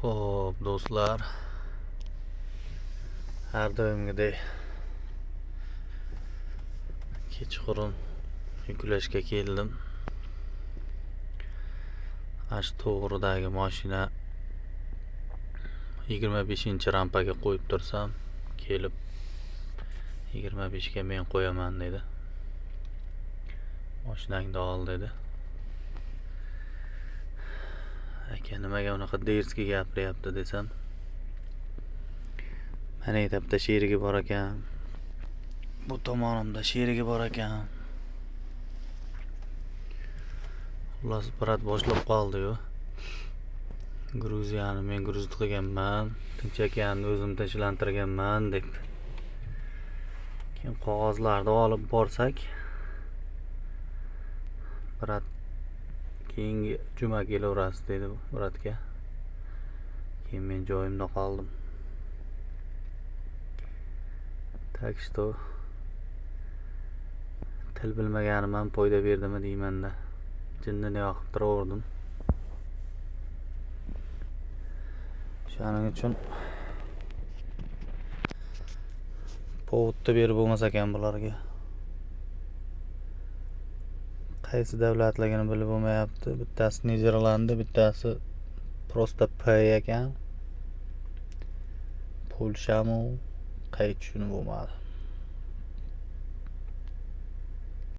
Xo'p, do'stlar, har doimgidek kechqurun yuklashga keldim. Mana shu to'g'ridagi mashina 25-rampaga qo'yib tursam, kelib 25ga men qo'yaman dedi. Mashinangni ol dedi. Aka, nimaga unaqa derski gapiryapti desam, mana etapda sherigi bor ekan, bu tomonimda sherigi bor ekan. Xullas, brat boshlab qoldi-yu. Gruziyani men gruzit qilganman, Tinchakani o'zim tinchlantirganman deb. Keyin qog'ozlarni olib borsak, brat keyingi juma kelaverasiz dedi bratga. Keyin men joyimda qoldim. Tak что til bilmaganim ham foyda berdimi deymanda. Jinnini yoqib turaverdim. Shuning uchun povodni berib bo'lmas ekan bularga. Qaysi davlatligini bilib bo'lmayapti. Bittasi Niderlandiya, bittasi просто P ekan. Polshami? Qaysi tushunib bo'lmadi.